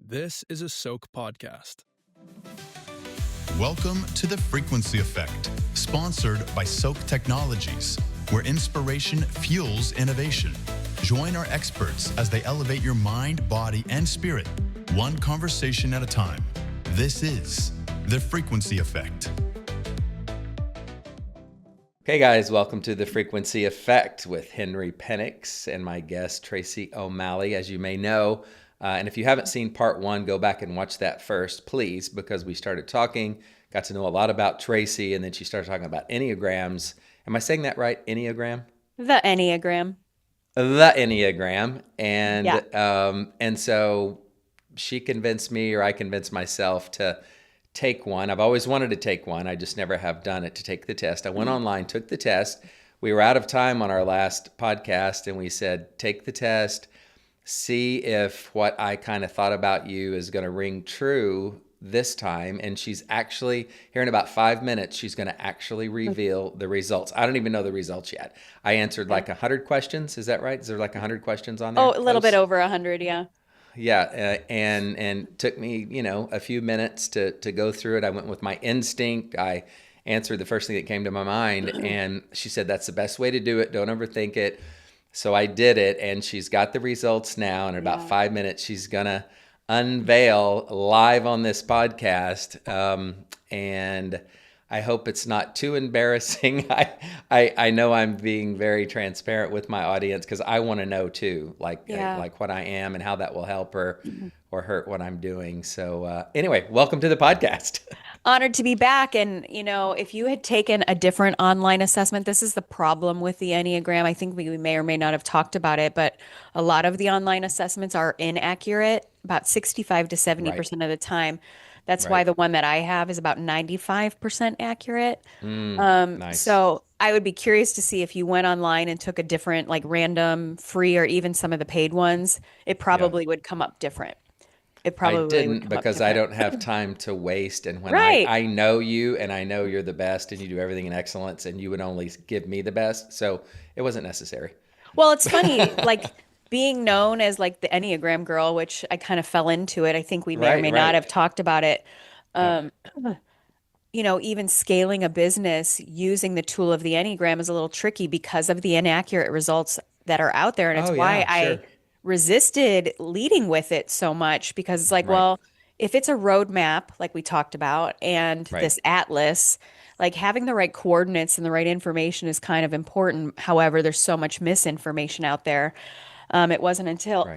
This is a Soak podcast. Welcome to The Frequency Effect, sponsored by Soak Technologies, where inspiration fuels innovation. Join our experts as they elevate your mind, body, and spirit, one conversation at a time. This is The Frequency Effect. Hey guys, welcome to The Frequency Effect with Henry Penix and my guest, Tracy O'Malley. As you may know, and if you haven't seen part one, go back and watch that first, please, because we started talking, got to know a lot about Tracy, and then she started talking about Enneagrams. Am I saying that right? Enneagram? The Enneagram. The Enneagram. And, Yeah. and so she convinced me, or I convinced myself to take one. I've always wanted to take one. I just never have done it, to take the test. I went online, took the test. We were out of time on our last podcast, and we said, take the test. See if what I kind of thought about you is going to ring true this time. And she's actually, here in about 5 minutes, she's going to actually reveal the results. I don't even know the results yet. I answered like 100 questions. Is that right? Is there like 100 questions on there? Oh, a little bit over 100, yeah. Yeah, and took me, a few minutes to go through it. I went with my instinct. I answered the first thing that came to my mind. And she said, that's the best way to do it. Don't overthink it. So I did it, and she's got the results now. And in about 5 minutes, she's going to unveil live on this podcast. And I hope it's not too embarrassing. I know I'm being very transparent with my audience because I want to know too, like what I am and how that will help her or hurt what I'm doing. So anyway, welcome to the podcast. Honored to be back. And, if you had taken a different online assessment, this is the problem with the Enneagram. I think we may or may not have talked about it, but a lot of the online assessments are inaccurate, about 65 to 70% of the time. That's why the one that I have is about 95% accurate. Nice. So I would be curious to see if you went online and took a different, like random, free, or even some of the paid ones, it probably would come up different. It probably I didn't because I don't have time to waste. And when Right. I know you and I know you're the best and you do everything in excellence and you would only give me the best. So it wasn't necessary. Well, it's funny, like being known as like the Enneagram girl, which I kind of fell into it. I think we may or may not have talked about it. Even scaling a business using the tool of the Enneagram is a little tricky because of the inaccurate results that are out there. And it's why I resisted leading with it so much, because it's like, well, if it's a roadmap, like we talked about, and this atlas, like having the right coordinates and the right information is kind of important. However, there's so much misinformation out there. It wasn't until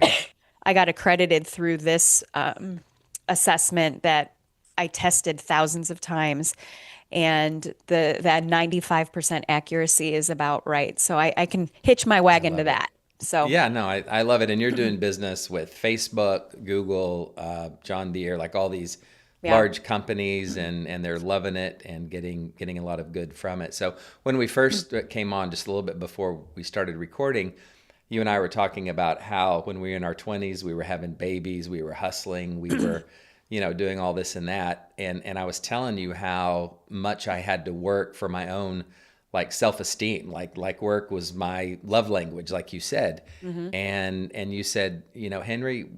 I got accredited through this assessment that I tested thousands of times, and that 95% accuracy is about right. So I can hitch my wagon to that. So yeah, no, I love it. And you're doing business with Facebook, Google, John Deere, like all these large companies, and they're loving it and getting a lot of good from it. So when we first came on, just a little bit before we started recording, you and I were talking about how when we were in our 20s, we were having babies, we were hustling, we were, doing all this and that. And I was telling you how much I had to work for my own like self-esteem, like work was my love language, like you said. And you said, Henry,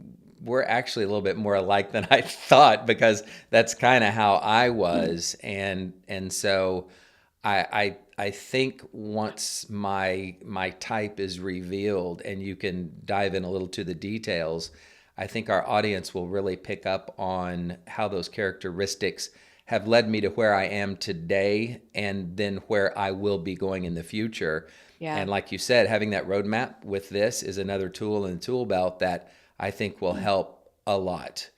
we're actually a little bit more alike than I thought, because that's kind of how I was. And so I think once my type is revealed and you can dive in a little to the details, I think our audience will really pick up on how those characteristics have led me to where I am today and then where I will be going in the future. Yeah. And like you said, having that roadmap with this is another tool in the tool belt that I think will help a lot.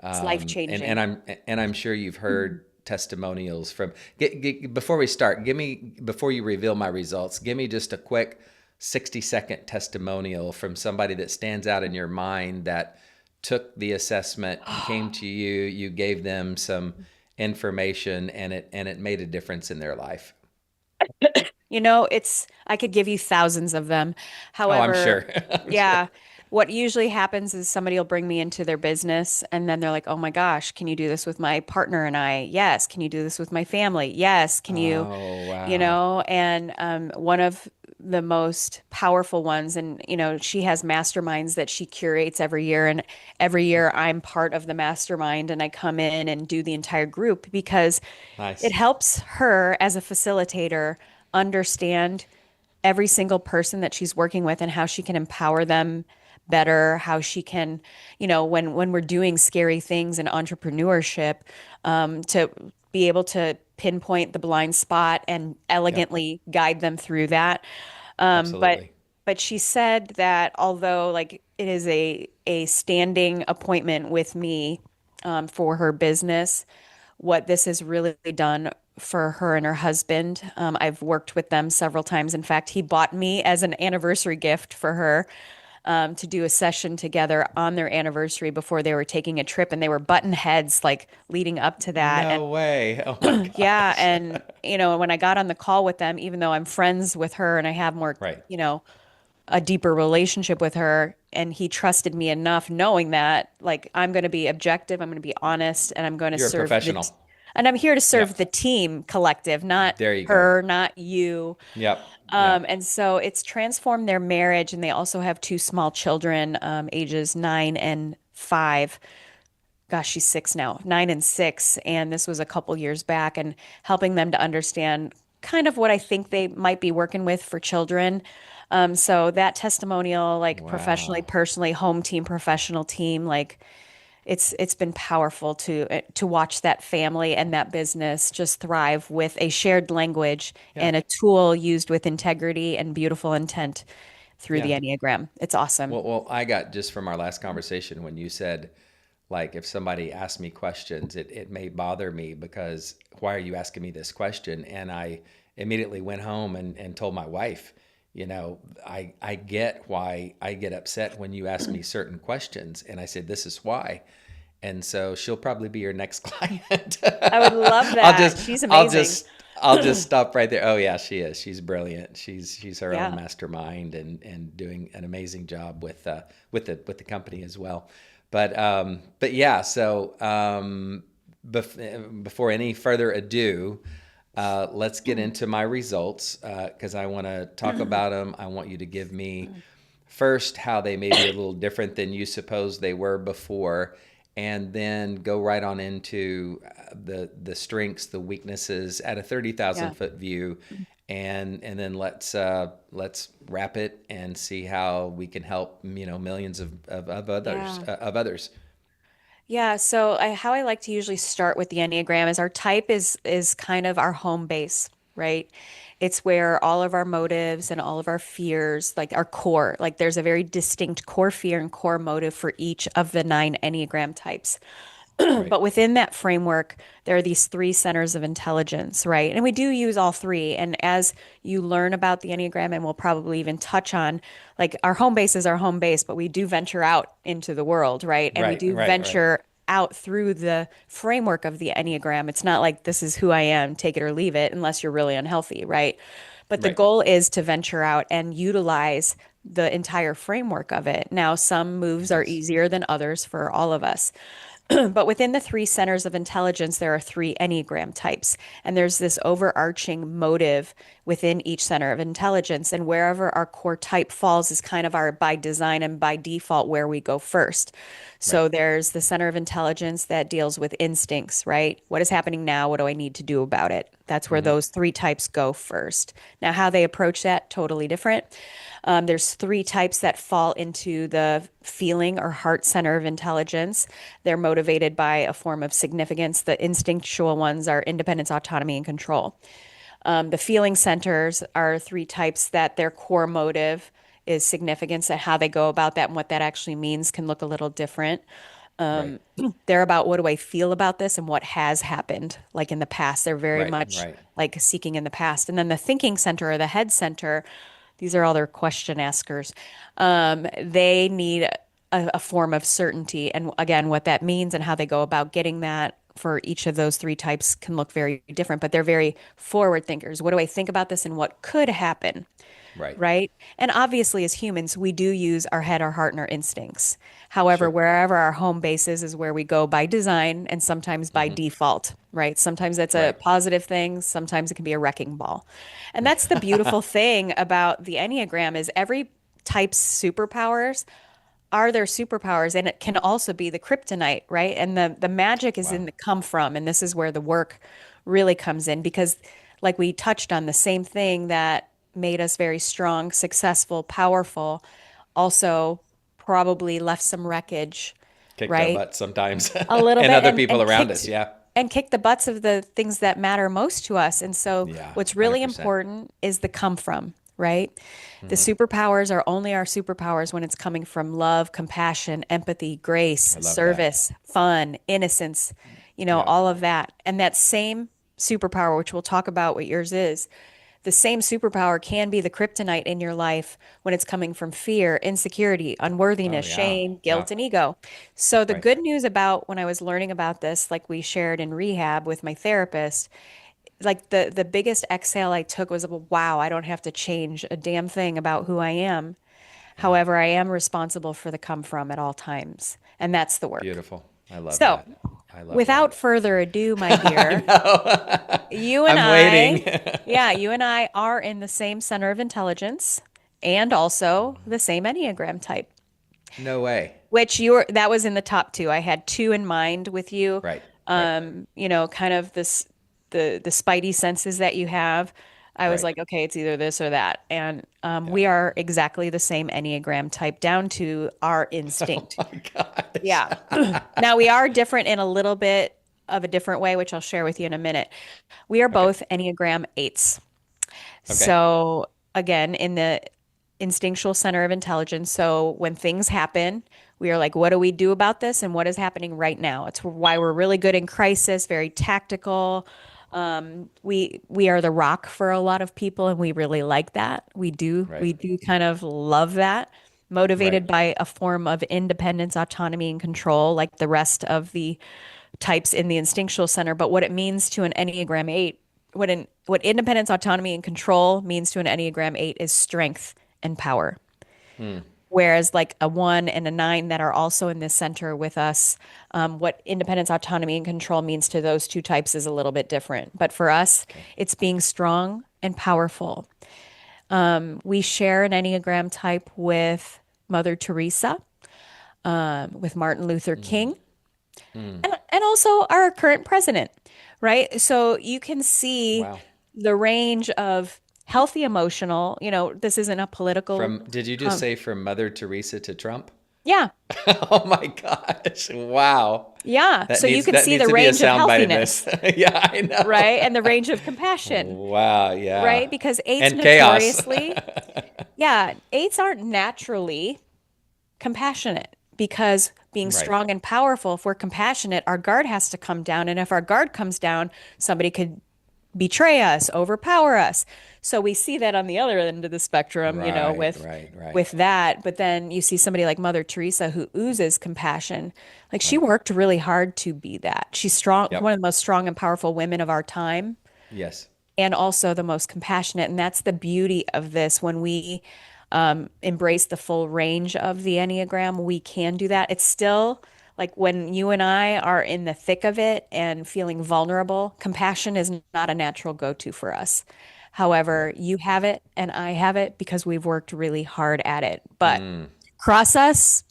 It's life-changing. And I'm sure you've heard testimonials from, before we start, before you reveal my results, give me just a quick 60-second testimonial from somebody that stands out in your mind that took the assessment, came to you, you gave them some information, and it made a difference in their life. I could give you thousands of them. However, I'm sure. yeah. What usually happens is somebody will bring me into their business, and then they're like, oh my gosh, can you do this with my partner and I? Yes. Can you do this with my family? Yes. Can you, Oh, wow. and one of the most powerful ones. And, she has masterminds that she curates every year. And every year I'm part of the mastermind and I come in and do the entire group because it Nice. helps her as a facilitator understand every single person that she's working with and how she can empower them better, how she can, when we're doing scary things in entrepreneurship, to be able to pinpoint the blind spot and Yep. elegantly guide them through that. Um, but Absolutely. but she said that although like it is a standing appointment with me for her business, what this has really done for her and her husband. I've worked with them several times. In fact, he bought me as an anniversary gift for her to do a session together on their anniversary before they were taking a trip, and they were button heads like leading up to that. No way. Oh my Yeah, gosh. and when I got on the call with them, even though I'm friends with her and I have more, Right. a deeper relationship with her, and he trusted me enough knowing that like I'm going to be objective, I'm going to be honest, and I'm going to You're a serve professional. and I'm here to serve Yep. the team collective, not There you go. her, not you. Yep. Yep. And so it's transformed their marriage, and they also have two small children, ages 9 and 5. Gosh, she's 6 now, 9 and 6. And this was a couple years back, and helping them to understand kind of what I think they might be working with for children. So that testimonial, like professionally, Wow. personally, home team, professional team, like it's been powerful to watch that family and that business just thrive with a shared language Yeah. and a tool used with integrity and beautiful intent through the Yeah. Enneagram. It's awesome. Well, I got just from our last conversation when you said, like, if somebody asked me questions, it may bother me because why are you asking me this question? And I immediately went home and told my wife, I get why I get upset when you ask me certain questions. And I said, this is why. And so she'll probably be your next client. I would love I'll that. just, She's I'll amazing. just, I'll just stop right there. Oh yeah, she is. She's brilliant. She's her own Yeah. mastermind and doing an amazing job with the company as well. But yeah. So before any further ado, let's get into my results because I want to talk about them. I want you to give me first how they may be a little different than you suppose they were before, and then go right on into the strengths, the weaknesses at a 30,000 Yeah. foot view, and then let's wrap it and see how we can help millions of others Yeah. of others. Yeah, so how I like to usually start with the Enneagram is our type is kind of our home base, right? It's where all of our motives and all of our fears, like our core, like there's a very distinct core fear and core motive for each of the 9 Enneagram types. Right. But within that framework, there are these three centers of intelligence, right? And we do use all three. And as you learn about the Enneagram, and we'll probably even touch on, like our home base is our home base, but we do venture out into the world, right? And we Right. do Right. Right. venture out through the framework of the Enneagram. It's not like this is who I am, take it or leave it, unless you're really unhealthy, right? But the Right. goal is to venture out and utilize the entire framework of it. Now, some moves are Yes. easier than others for all of us. But within the three centers of intelligence, there are three Enneagram types. And there's this overarching motive within each center of intelligence. And wherever our core type falls is kind of our by design and by default where we go first. Right. So there's the center of intelligence that deals with instincts, right? What is happening now? What do I need to do about it? That's where Mm-hmm. those three types go first. Now, how they approach that, totally different. There's three types that fall into the feeling or heart center of intelligence. They're motivated by a form of significance. The instinctual ones are independence, autonomy, and control. The feeling centers are three types that their core motive is significance, and how they go about that and what that actually means can look a little different. Right. They're about what do I feel about this and what has happened, like in the past. They're very Right. much Right. like seeking in the past. And then the thinking center or the head center, these are all their question askers. They need a form of certainty. And again, what that means and how they go about getting that for each of those three types can look very different, but they're very forward thinkers. What do I think about this and what could happen? Right. right? And obviously, as humans, we do use our head, our heart, and our instincts. However, Sure. wherever our home base is where we go by design and sometimes by default, right? Sometimes that's a Right. positive thing, sometimes it can be a wrecking ball. And that's the beautiful thing about the Enneagram is every type's superpowers are their superpowers, and it can also be the kryptonite, right? And the magic is in Wow. the come from, and this is where the work really comes in because like we touched on, the same thing that made us very strong, successful, powerful also probably left some wreckage, Kicked our right? butts sometimes. A little And bit other people around us. Yeah. and kick the butts of the things that matter most to us. And so Yeah. what's really 100%. important is the come from, right? The Mm-hmm. superpowers are only our superpowers when it's coming from love, compassion, empathy, grace, I love that. service, fun, innocence, Yeah. all of that. And that same superpower, which we'll talk about what yours is, the same superpower can be the kryptonite in your life when it's coming from fear, insecurity, Oh, unworthiness, yeah. shame, Yeah. guilt, and ego. So, the Right. good news about when I was learning about this, like we shared in rehab with my therapist, like the biggest exhale I took was, wow, I don't have to change a damn thing about who I am. Yeah. However, I am responsible for the come from at all times. And that's the work. Beautiful. I love So, that. I love without that. further ado, my dear, you and I'm waiting. you and I are in the same center of intelligence and also the same Enneagram type, No way. which that was in the top two. I had two in mind with you. Right. Right. Kind of the spidey senses that you have. I was Right. like, okay, it's either this or that. And Yeah. we are exactly the same Enneagram type down to our Oh instinct. my gosh. Yeah. Now we are different in a little bit of a different way, which I'll share with you in a minute. We are Okay. both Enneagram 8s. Okay. So again, in the instinctual center of intelligence. So when things happen, we are like, what do we do about this? And what is happening right now? It's why we're really good in crisis, very tactical. We are the rock for a lot of people, and we really like that. Right. We do kind of love that. Right. Motivated by a form of independence, autonomy, and control, like the rest of the types in the instinctual center. But what it means to an Enneagram 8, what independence, autonomy, and control means to an Enneagram 8 is strength and power. Hmm. Whereas like a 1 and a 9 that are also in this center with us, what independence, autonomy, and control means to those two types is a little bit different. But for us, Okay. it's being strong and powerful. We share an Enneagram type with Mother Teresa, with Martin Luther King, and also our current president, right? So you can see Wow. the range of healthy emotional, this isn't a political, Did you just say from Mother Teresa to Trump? yeah, Oh my gosh. Wow. yeah. So you can That see needs the to be a range of soundbite in this. healthiness, Yeah, I know. right? And the range of compassion, Wow, yeah. right? Because eights And chaos. notoriously, yeah, eights aren't naturally compassionate because being Right. strong and powerful, if we're compassionate, our guard has to come down. And if our guard comes down, somebody could betray us, overpower us. So we see that on the other end of the spectrum, Right, right, right. with that. But then you see somebody like Mother Teresa who oozes compassion. Like she Right. worked really hard to be that. She's strong, Yep. one of the most strong and powerful women of our time, Yes. and also the most compassionate. And that's the beauty of this. When we embrace the full range of the Enneagram, we can do that. It's still like when you and I are in the thick of it and feeling vulnerable, compassion is not a natural go-to for us. However, Right. you have it and I have it because we've worked really hard at it. But Mm. cross us,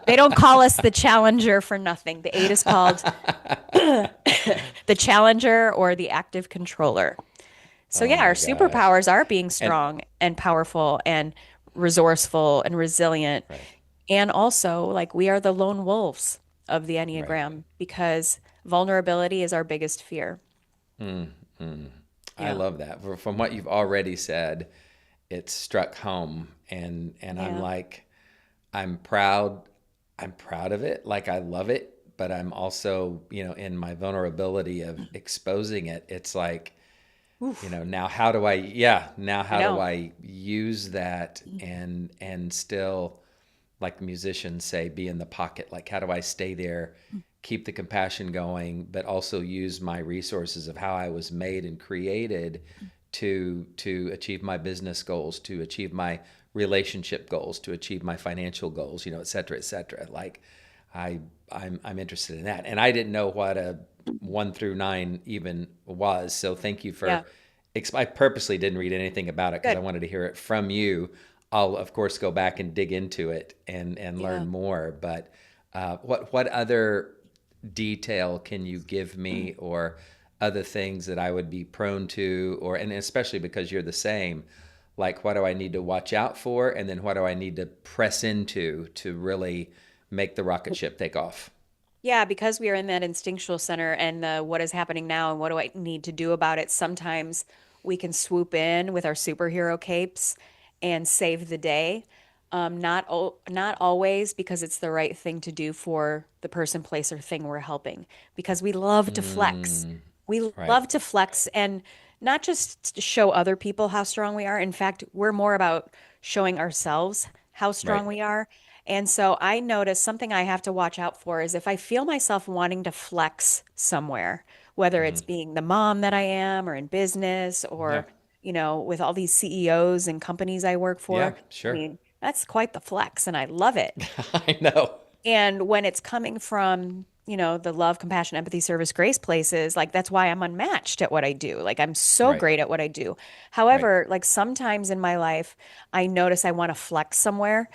they don't call us the challenger for nothing. The 8 is called the challenger or the active controller. So Oh yeah, our my gosh. superpowers are being And strong and powerful and resourceful and resilient. right, And also, like, we are the lone wolves of the right. Enneagram because vulnerability is our biggest fear. Mm, mm. I Yeah. love that. From what you've already said, it struck home, and I'm Yeah. like, I'm proud. I'm proud of it. Like I love it, but I'm also, in my vulnerability of exposing it, it's like, Oof. now how do now I how do know. I use that and still, like the musicians say, be in the pocket? Like how do I stay there, keep the compassion going, but also use my resources of how I was made and created to achieve my business goals, to achieve my relationship goals, to achieve my financial goals, et cetera, et cetera. Like I'm interested in that. And I didn't know what a 1 through 9 even was. So thank you for, I purposely didn't read anything about it because I wanted to hear it from you. I'll of course go back and dig into it and learn more. But what other detail can you give me, or other things that I would be prone to, and especially because you're the same, like what do I need to watch out for, and then what do I need to press into to really make the rocket ship take off? Yeah, because we are in that instinctual center and what is happening now and what do I need to do about it, sometimes we can swoop in with our superhero capes and save the day. Not always because it's the right thing to do for the person, place, or thing we're helping. Because we love to flex. We love to flex and not just to show other people how strong we are. In fact, we're more about showing ourselves how strong we are. And so I notice something I have to watch out for is if I feel myself wanting to flex somewhere, whether it's being the mom that I am or in business or, with all these CEOs and companies I work for. Yeah, sure. I mean, that's quite the flex and I love it. I know. And when it's coming from, the love, compassion, empathy, service, grace places, like that's why I'm unmatched at what I do. Like I'm so great at what I do. However, like sometimes in my life, I notice I want to flex somewhere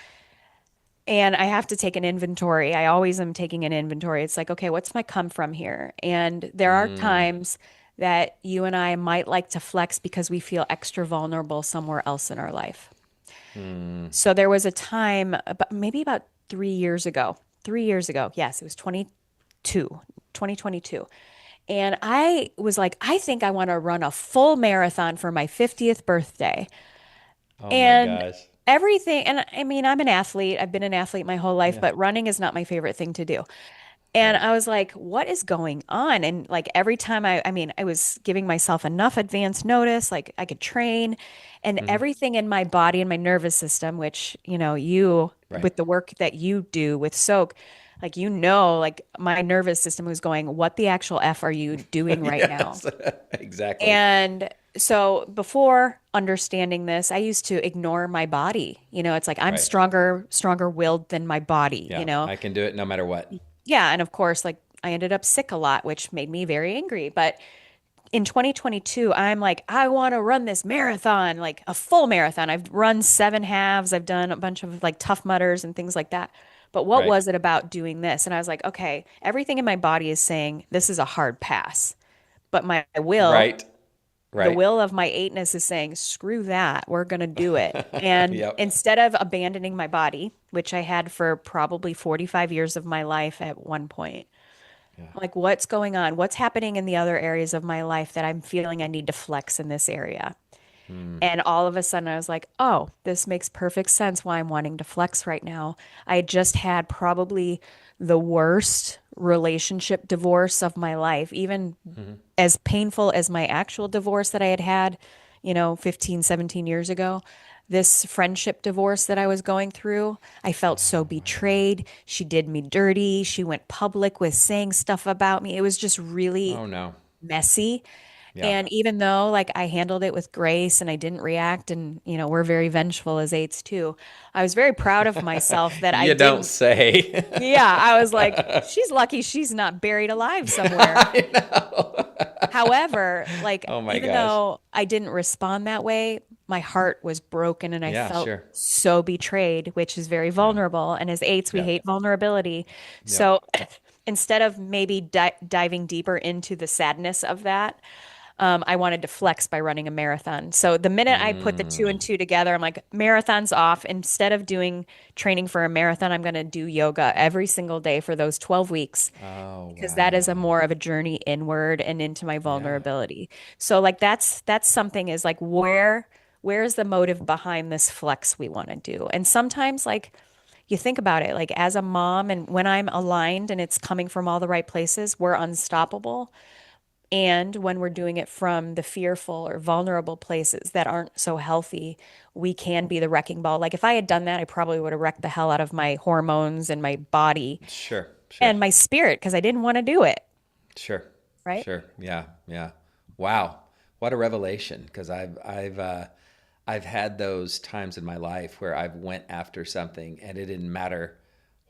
and I have to take an inventory. I always am taking an inventory. It's like, okay, what's my come from here? And there are times that you and I might like to flex because we feel extra vulnerable somewhere else in our life. So there was a time, maybe about 3 years ago. 3 years ago. Yes, it was 2022. And I was like, I think I want to run a full marathon for my 50th birthday. Oh and my gosh. everything, and I mean, I'm an athlete. I've been an athlete my whole life, but running is not my favorite thing to do. And I was like, what is going on? And like every time I was giving myself enough advance notice, like I could train and everything in my body and my nervous system, which, with the work that you do with Soak, like, like my nervous system was going, what the actual F are you doing right now? Exactly. And so before understanding this, I used to ignore my body. It's like I'm stronger willed than my body, I can do it no matter what. Yeah. And of course, like I ended up sick a lot, which made me very angry. But in 2022, I'm like, I want to run this marathon, like a full marathon. I've run 7 halves. I've done a bunch of like Tough Mudders and things like that. But what was it about doing this? And I was like, okay, everything in my body is saying this is a hard pass. But my will, the will of my 8-ness is saying, screw that. We're going to do it. And instead of abandoning my body, which I had for probably 45 years of my life at one point, like what's going on? What's happening in the other areas of my life that I'm feeling I need to flex in this area? And all of a sudden I was like, oh, this makes perfect sense why I'm wanting to flex right now. I just had probably the worst relationship divorce of my life, even as painful as my actual divorce that I had, 15, 17 years ago. This friendship divorce that I was going through, I felt so betrayed. She did me dirty. She went public with saying stuff about me. It was just really messy. Yeah. And even though like I handled it with grace and I didn't react and, we're very vengeful as 8s too, I was very proud of myself that you don't say. Yeah. I was like, she's lucky she's not buried alive somewhere. I know. However, like, though I didn't respond that way, my heart was broken and I felt so betrayed, which is very vulnerable. And as 8s, we hate vulnerability. So instead of maybe diving deeper into the sadness of that, I wanted to flex by running a marathon. So the minute I put the 2 and 2 together, I'm like, marathon's off. Instead of doing training for a marathon, I'm going to do yoga every single day for those 12 weeks. Because that is more of a journey inward and into my vulnerability. So like that's something is like, where is the motive behind this flex we want to do? And sometimes like you think about it, like as a mom and when I'm aligned and it's coming from all the right places, we're unstoppable. And when we're doing it from the fearful or vulnerable places that aren't so healthy, we can be the wrecking ball. Like if I had done that, I probably would have wrecked the hell out of my hormones and my body. Sure. And my spirit because I didn't want to do it. Sure. Right? Sure. Yeah. Wow. what a revelation. Because I've had those times in my life where I've went after something and it didn't matter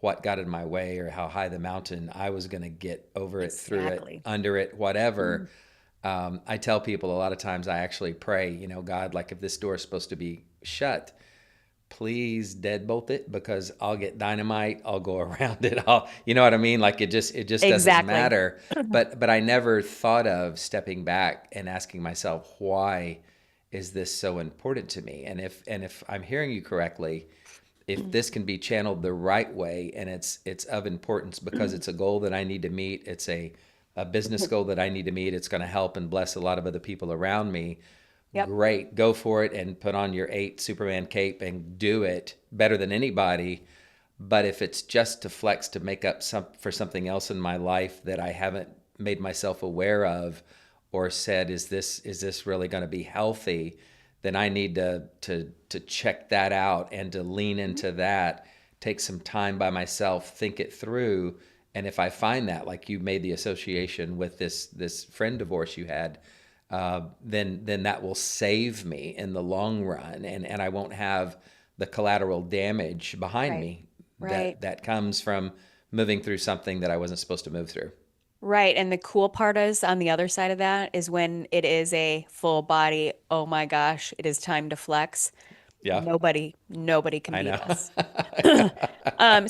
what got in my way or how high the mountain. I was going to get over it, through it, under it, whatever. I tell people a lot of times I actually pray, God, like if this door is supposed to be shut, please deadbolt it, because I'll get dynamite. I'll go around it. You know what I mean? Like it just doesn't matter. But I never thought of stepping back and asking myself, why is this so important to me? And if I'm hearing you correctly, if this can be channeled the right way, and it's of importance because it's a goal that I need to meet, it's a business goal that I need to meet, it's going to help and bless a lot of other people around me. Yep. Great, go for it and put on your 8 Superman cape and do it better than anybody. But if it's just to flex, to make up for something else in my life that I haven't made myself aware of, or said, is this really going to be healthy? Then I need to check that out and to lean into that, take some time by myself, think it through. And if I find that, like you made the association with this friend divorce you had, then that will save me in the long run, and I won't have the collateral damage behind me that comes from moving through something that I wasn't supposed to move through. Right. And the cool part is, on the other side of that, is when it is a full body, oh my gosh, it is time to flex. Yeah. Nobody can beat us.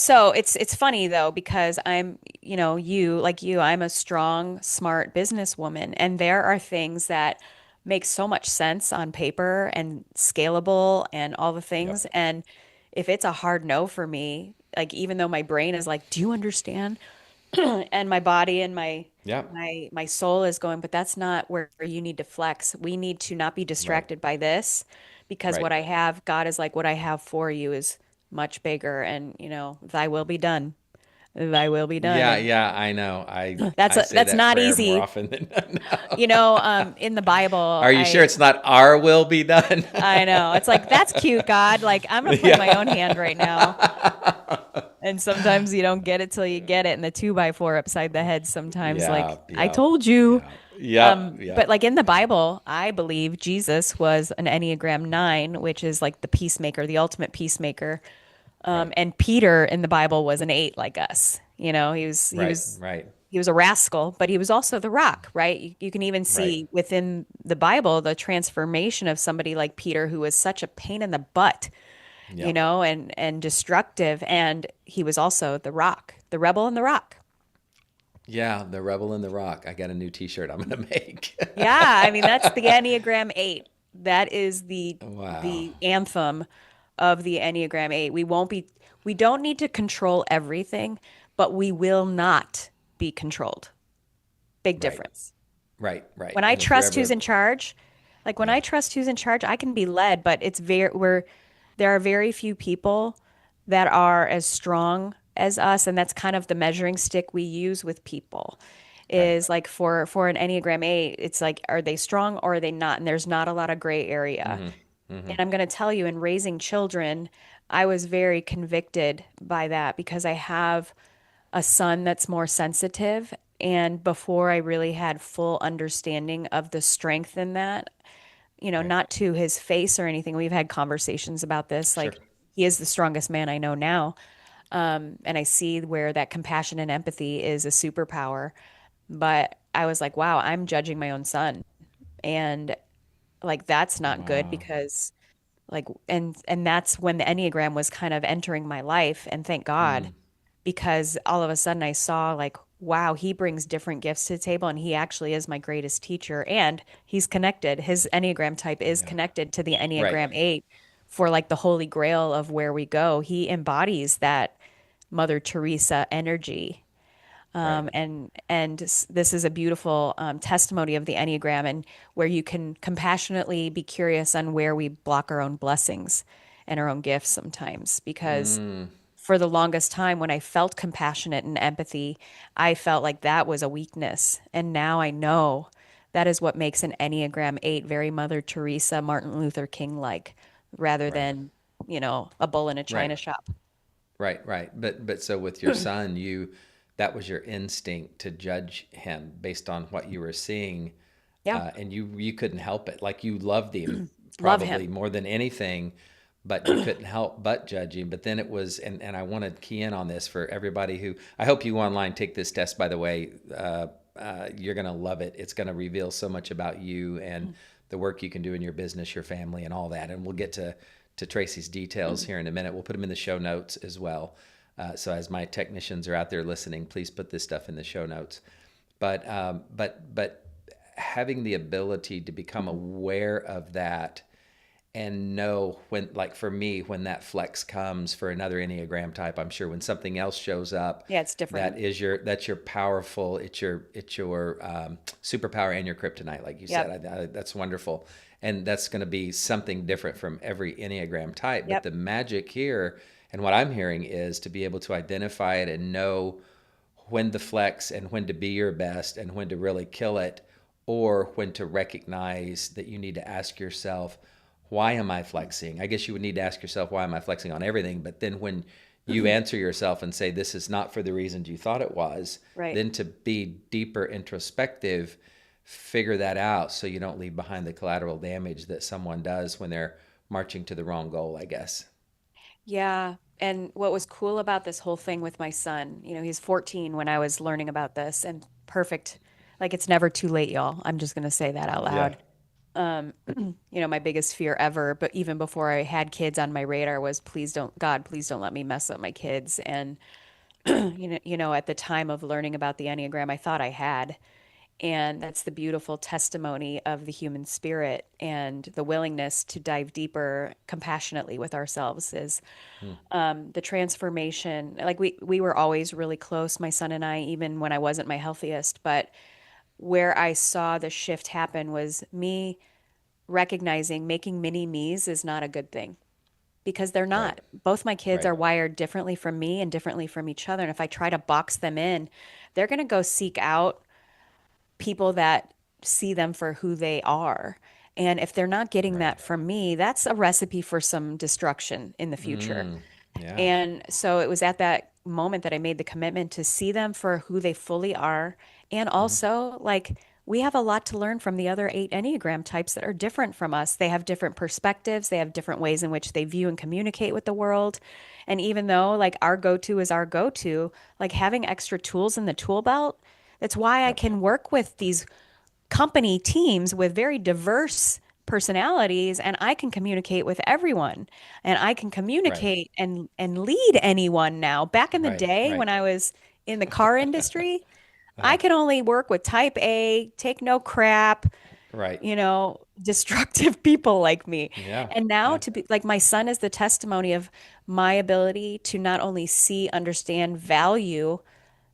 So it's funny though, because I'm, I'm a strong, smart businesswoman, and there are things that make so much sense on paper and scalable and all the things. Yep. And if it's a hard no for me, like, even though my brain is like, do you understand? And my body and my soul is going, but that's not where you need to flex. We need to not be distracted by this, because what I have, God is like, what I have for you is much bigger, and thy will be done. Thy will be done. Yeah, I know. That's not easy. More often than no. In the Bible. Are you sure it's not our will be done? I know. It's like, that's cute, God. Like, I'm gonna play my own hand right now. And sometimes you don't get it till you get it, and the 2x4 upside the head. Sometimes, I told you. But like in the Bible, I believe Jesus was an Enneagram 9, which is like the peacemaker, the ultimate peacemaker. And Peter in the Bible was an 8, like us. He was a rascal, but he was also the rock, right? You can even see within the Bible the transformation of somebody like Peter, who was such a pain in the butt, and destructive. And he was also the rock, the rebel and the rock. Yeah, the rebel and the rock. I got a new T-shirt I'm going to make. Yeah, I mean, that's the Enneagram 8. That is the anthem of the Enneagram 8. We don't need to control everything, but we will not be controlled. Big difference. Right. When I trust who's in charge, I can be led, but there are very few people that are as strong as us, and that's kind of the measuring stick we use with people. Is like for an Enneagram 8, it's like, are they strong or are they not? And there's not a lot of gray area. Mm-hmm. And I'm going to tell you, in raising children, I was very convicted by that, because I have a son that's more sensitive. And before I really had full understanding of the strength in that, not to his face or anything. We've had conversations about this. Like, he is the strongest man I know now. And I see where that compassion and empathy is a superpower. But I was like, wow, I'm judging my own son. And like, that's not good, because and that's when the Enneagram was kind of entering my life. And thank God, because all of a sudden I saw like, wow, he brings different gifts to the table, and he actually is my greatest teacher, and he's connected. His Enneagram type is connected to the Enneagram 8 for like the holy grail of where we go. He embodies that Mother Teresa energy. And this is a beautiful testimony of the Enneagram, and where you can compassionately be curious on where we block our own blessings and our own gifts sometimes. Because for the longest time, when I felt compassionate and empathy, I felt like that was a weakness. And now I know that is what makes an Enneagram 8 very Mother Teresa, Martin Luther King-like, rather than, a bull in a china shop. Right. But so with your son, that was your instinct to judge him based on what you were seeing. Yeah. And you couldn't help it. Like you loved him Love probably him. more than anything, but you couldn't help but judge him. But then it was, and I want to key in on this for everybody who, I hope you online take this test, by the way. You're going to love it. It's going to reveal so much about you and the work you can do in your business, your family, and all that. And we'll get to Tracy's details here in a minute. We'll put them in the show notes as well. So as my technicians are out there listening, please put this stuff in the show notes. But having the ability to become aware of that and know when, like for me, when that flex comes for another Enneagram type, I'm sure when something else shows up, Yeah, it's different. that's your powerful, it's your superpower and your kryptonite, like you said. That's wonderful. And that's going to be something different from every Enneagram type. But the magic here, and what I'm hearing, is to be able to identify it and know when to flex and when to be your best and when to really kill it, or when to recognize that you need to ask yourself, why am I flexing? I guess you would need to ask yourself, why am I flexing on everything? But then when you answer yourself and say, this is not for the reasons you thought it was, then to be deeper introspective, figure that out so you don't leave behind the collateral damage that someone does when they're marching to the wrong goal, I guess. Yeah. And what was cool about this whole thing with my son, he's 14 when I was learning about this, and perfect. Like, it's never too late, y'all. I'm just going to say that out loud. My biggest fear ever, but even before I had kids on my radar, was please don't let me mess up my kids. And, at the time of learning about the Enneagram, I thought I had. And that's the beautiful testimony of the human spirit and the willingness to dive deeper compassionately with ourselves is the transformation. Like we were always really close, my son and I, even when I wasn't my healthiest. But where I saw the shift happen was me recognizing making mini me's is not a good thing, because they're not. Both my kids are wired differently from me and differently from each other. And if I try to box them in, they're going to go seek out people that see them for who they are. And if they're not getting that from me, that's a recipe for some destruction in the future. And so it was at that moment that I made the commitment to see them for who they fully are. And also, like, we have a lot to learn from the other 8 Enneagram types that are different from us. They have different perspectives. They have different ways in which they view and communicate with the world. And even though, like, our go-to is our go-to, like, having extra tools in the tool belt, that's why I can work with these company teams with very diverse personalities, and I can communicate with everyone, and I can communicate and lead anyone now. Back in the day when I was in the car industry, I could only work with type A, take no crap, destructive people like me. And now to be like, my son is the testimony of my ability to not only see, understand, value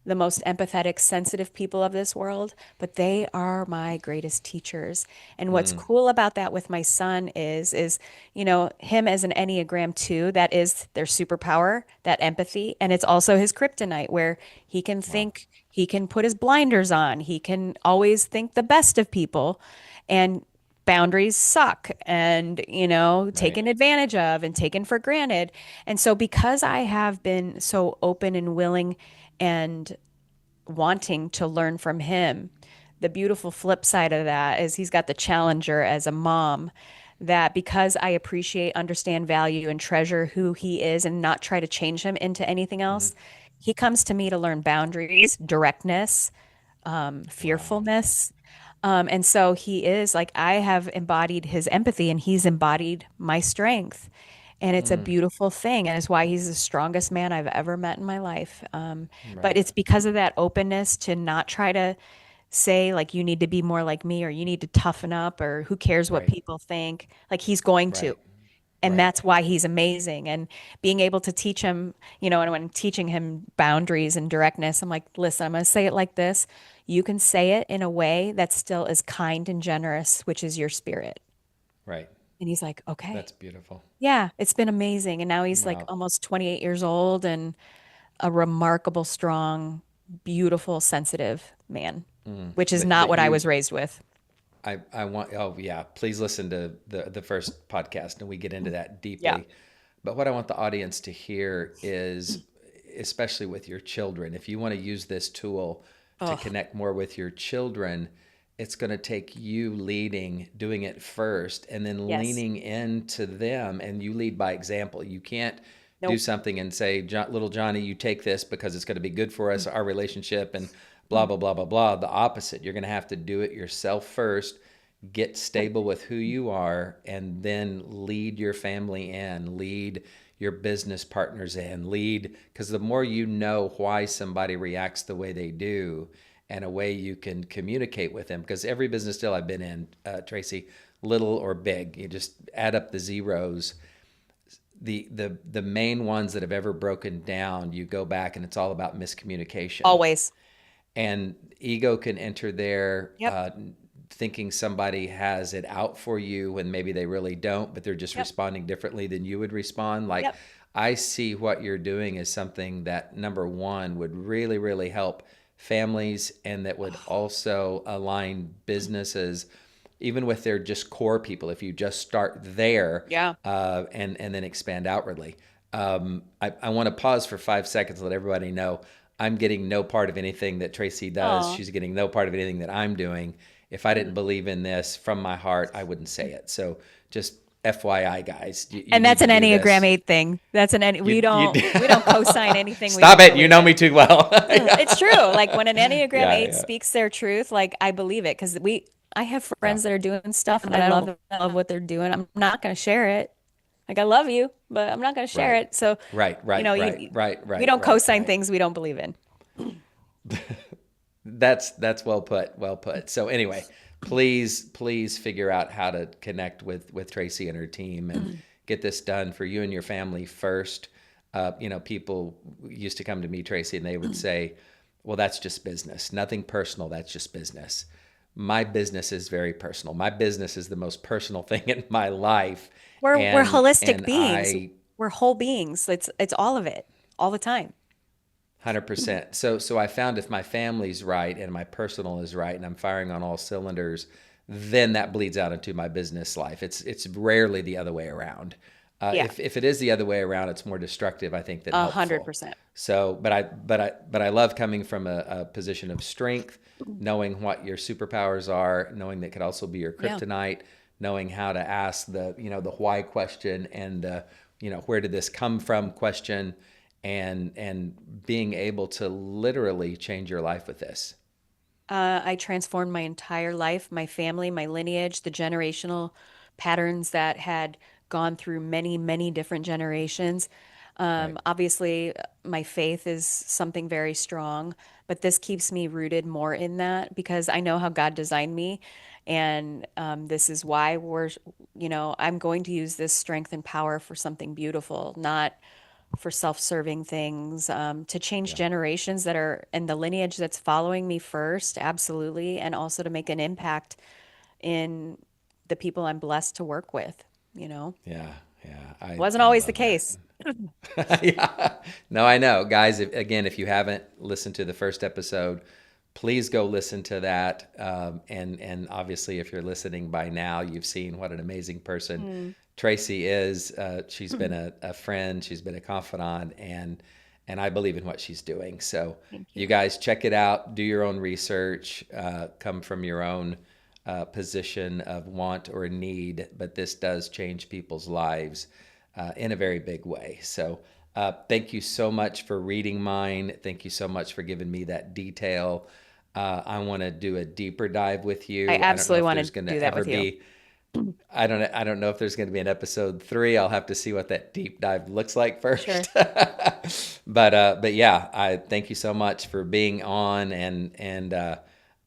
the most empathetic, sensitive people of this world, but they are my greatest teachers. And what's cool about that with my son is, him as an Enneagram 2, that is their superpower, that empathy. And it's also his kryptonite, where he can think, he can put his blinders on, he can always think the best of people, and boundaries suck and, taken advantage of and taken for granted. And so because I have been so open and willing and wanting to learn from him, the beautiful flip side of that is he's got the challenger as a mom, that because I appreciate, understand, value, and treasure who he is and not try to change him into anything else, he comes to me to learn boundaries, directness, fearfulness. And so he is like, I have embodied his empathy and he's embodied my strength. And it's a beautiful thing. And it's why he's the strongest man I've ever met in my life. But it's because of that openness to not try to say, like, you need to be more like me, or you need to toughen up, or who cares what people think. Like, he's going to. And that's why he's amazing. And being able to teach him, and when teaching him boundaries and directness, I'm like, listen, I'm going to say it like this. You can say it in a way that still is kind and generous, which is your spirit. Right. And he's like, okay. That's beautiful. Yeah, it's been amazing. And now he's like almost 28 years old and a remarkable, strong, beautiful, sensitive man, which is not what I was raised with. I want, please listen to the first podcast and we get into that deeply. Yeah. But what I want the audience to hear is, especially with your children, if you want to use this tool to connect more with your children, it's going to take you leading, doing it first, and then Yes. leaning into them. And you lead by example. You can't do Nope. something and say, little Johnny, you take this because it's going to be good for us, our relationship, and blah, blah, blah, blah, blah. The opposite. You're going to have to do it yourself first, get stable with who you are, and then lead your family in, lead your business partners in, lead, because the more you know why somebody reacts the way they do, and a way you can communicate with them, because every business deal I've been in, Tracy, little or big, you just add up the zeros. The main ones that have ever broken down, you go back and it's all about miscommunication. Always. And ego can enter there, Yep. thinking somebody has it out for you when maybe they really don't, but they're just Yep. responding differently than you would respond. Like, Yep. I see what you're doing as something that, number one, would really, really help families, and that would also align businesses, even with their just core people, if you just start there, Yeah. and then expand outwardly. I want to pause for 5 seconds, let everybody know I'm getting no part of anything that Tracy does. Aw. She's getting no part of anything that I'm doing. If I didn't believe in this from my heart, I wouldn't say it. So just FYI, guys, you And need that's to an do this. Enneagram 8 thing. That's we don't co-sign anything. Stop we it. don't You believe know in. me too well. It's true. Like when an Enneagram Yeah, 8 yeah. speaks their truth, like I believe it, because I have friends that are doing stuff and I love what they're doing. I'm not going to share it. Like I love you, but I'm not going to share Right. it. So, Right, you know, we don't co-sign right. things we don't believe in. That's well put. Well put. So anyway, please figure out how to connect with Tracy and her team and get this done for you and your family first. People used to come to me, Tracy, and they would say, "Well, that's just business. Nothing personal. That's just business." My business is very personal. My business is the most personal thing in my life. We're holistic And beings. We're whole beings. It's all of it, all the time. 100%. So I found if my family's right and my personal is right and I'm firing on all cylinders, then that bleeds out into my business life. It's rarely the other way around. Yeah. If it is the other way around, it's more destructive, I think, than helpful. 100%. So, but I love coming from a position of strength, knowing what your superpowers are, knowing that could also be your kryptonite, knowing how to ask the why question and where did this come from question, and being able to literally change your life with this. I transformed my entire life, my family, my lineage, the generational patterns that had gone through many, many different generations. Right. Obviously, my faith is something very strong, but this keeps me rooted more in that because I know how God designed me. And this is why I'm going to use this strength and power for something beautiful, not for self-serving things, to change generations that are in the lineage that's following me first, absolutely, and also to make an impact in the people I'm blessed to work with, Yeah. Wasn't I always the love that. case. Yeah. No, I know. Guys, if you haven't listened to the first episode, please go listen to that. And obviously, if you're listening by now, you've seen what an amazing person Tracy is. She's been a friend. She's been a confidant. And I believe in what she's doing. So you guys check it out. Do your own research. Come from your own position of want or need. But this does change people's lives in a very big way. So thank you so much for reading mine. Thank you so much for giving me that detail. I want to do a deeper dive with you. I absolutely want to going do to that ever with you. be. I don't know if there's going to be an episode 3. I'll have to see what that deep dive looks like first. Sure. But yeah, I thank you so much for being on, and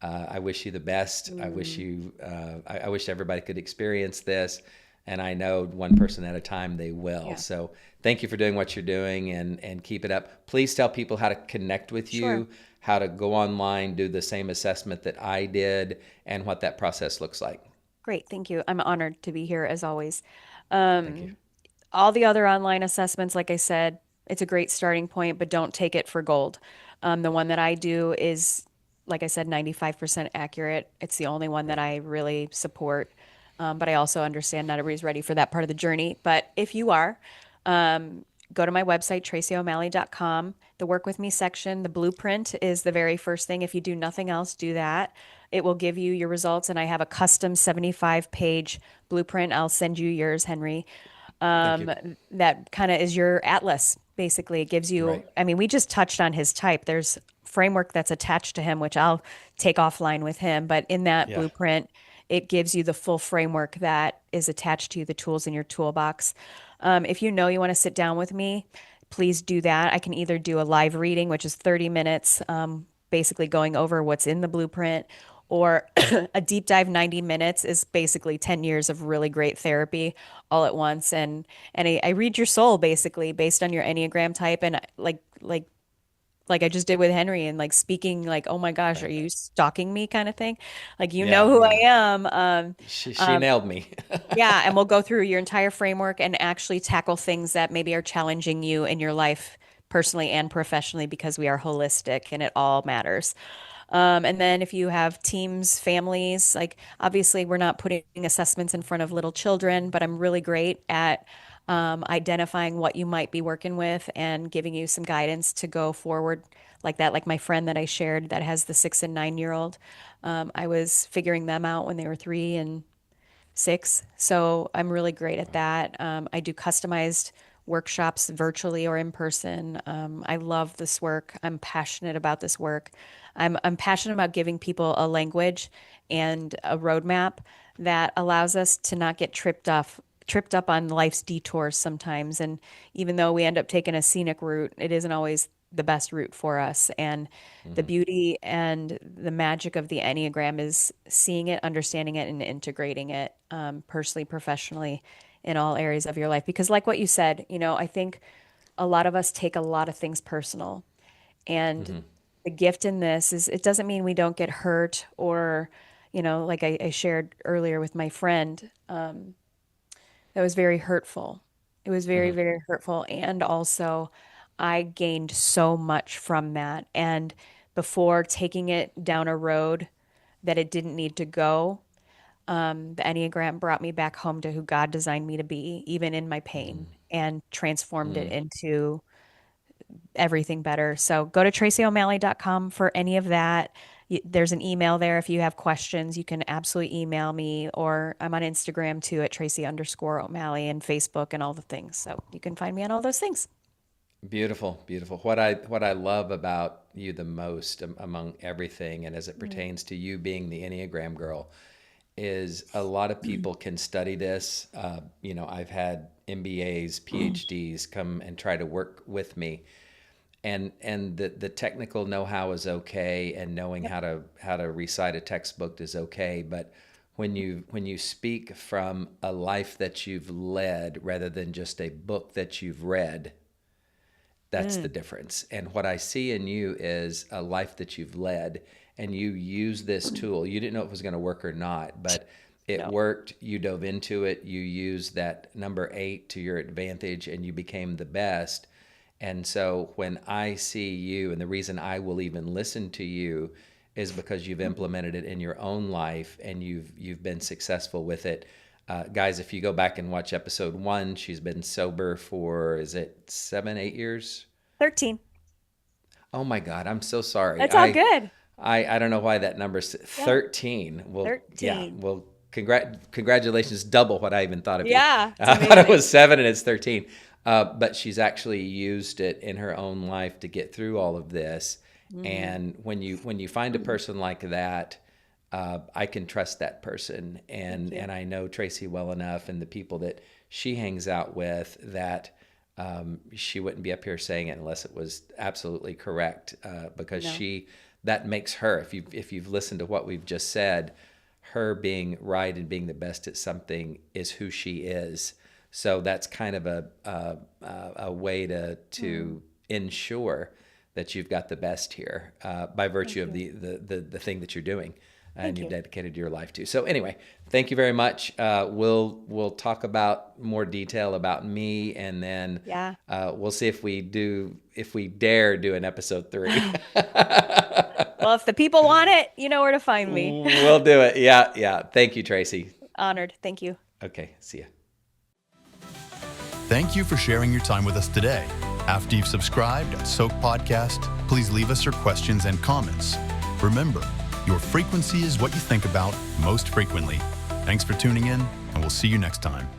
I wish you the best. I wish everybody could experience this, and I know one person at a time they will. Yeah. So thank you for doing what you're doing, and keep it up. Please tell people how to connect with you, Sure. how to go online, do the same assessment that I did, and what that process looks like. Great. Thank you. I'm honored to be here as always. Thank you. All the other online assessments, like I said, it's a great starting point, but don't take it for gold. The one that I do is, like I said, 95% accurate. It's the only one that I really support. But I also understand not everybody's ready for that part of the journey. But if you are, go to my website, tracyo'malley.com. The work with me section, the blueprint is the very first thing. If you do nothing else, do that. it will give you your results. And I have a custom 75-page blueprint. I'll send you yours, Henry. Thank you. That kind of is your atlas. Basically, it gives you, Right. I mean, we just touched on his type. There's framework that's attached to him, which I'll take offline with him. But in that Yeah. blueprint, it gives you the full framework that is attached to you, the tools in your toolbox. If you know you want to sit down with me, please do that. I can either do a live reading, which is 30 minutes, basically going over what's in the blueprint, or a deep dive 90 minutes is basically 10 years of really great therapy all at once. And I read your soul basically based on your Enneagram type, and like I just did with Henry, and like speaking like, oh my gosh, are you stalking me kind of thing? Like, you know who I am. She nailed me. Yeah, and we'll go through your entire framework and actually tackle things that maybe are challenging you in your life personally and professionally, because we are holistic and it all matters. And then if you have teams, families, like obviously we're not putting assessments in front of little children, but I'm really great at identifying what you might be working with and giving you some guidance to go forward like that. Like my friend that I shared that has the 6 and 9-year-old, I was figuring them out when they were 3 and 6. So I'm really great at that. I do customized workshops virtually or in person. I love this work. I'm passionate about this work. I'm passionate about giving people a language and a roadmap that allows us to not get tripped up on life's detours sometimes. And even though we end up taking a scenic route, it isn't always the best route for us. And the beauty and the magic of the Enneagram is seeing it, understanding it, and integrating it personally, professionally, in all areas of your life. Because like what you said, I think a lot of us take a lot of things personal. And the gift in this is it doesn't mean we don't get hurt or, like I shared earlier with my friend, that was very hurtful. It was very, very hurtful. And also I gained so much from that. And before taking it down a road that it didn't need to go, the Enneagram brought me back home to who God designed me to be, even in my pain, and transformed it into everything better. So go to tracyo'malley.com for any of that. There's an email there. If you have questions, you can absolutely email me, or I'm on Instagram too at Tracy_O'Malley, and Facebook and all the things. So you can find me on all those things. Beautiful, beautiful. What I love about you the most among everything, and as it pertains to you being the Enneagram girl, is a lot of people can study this. I've had MBAs, PhDs come and try to work with me, and the technical know-how is okay, and knowing how to recite a textbook is okay. But when you speak from a life that you've led rather than just a book that you've read, that's the difference. And what I see in you is a life that you've led, and you use this tool. You didn't know if it was going to work or not, but it worked. You dove into it. You used that number 8 to your advantage, and you became the best. And so when I see you, and the reason I will even listen to you is because you've implemented it in your own life, and you've been successful with it. Guys, if you go back and watch episode 1, she's been sober for, is it 7, 8 years? 13. Oh my God, I'm so sorry. That's all good. I don't know why that number's 13. Well, 13. Yeah. Well, congratulations, double what I even thought of you. Yeah. I thought it was 7 and it's 13. But she's actually used it in her own life to get through all of this. And when you find a person like that, I can trust that person. And I know Tracy well enough, and the people that she hangs out with, that she wouldn't be up here saying it unless it was absolutely correct, because that makes her, if you've listened to what we've just said, her being right and being the best at something is who she is. So that's kind of a way to ensure that you've got the best here by virtue of the thing that you're doing and you've dedicated your life to. So anyway, thank you very much. We'll talk about more detail about me, and then we'll see if we dare do an episode 3. Well, if the people want it, you know where to find me. We'll do it. Yeah. Thank you, Tracy. Honored. Thank you. Okay. See ya. Thank you for sharing your time with us today. After you've subscribed at Soak Podcast, please leave us your questions and comments. Remember, Your frequency is what you think about most frequently. Thanks for tuning in, and we'll see you next time.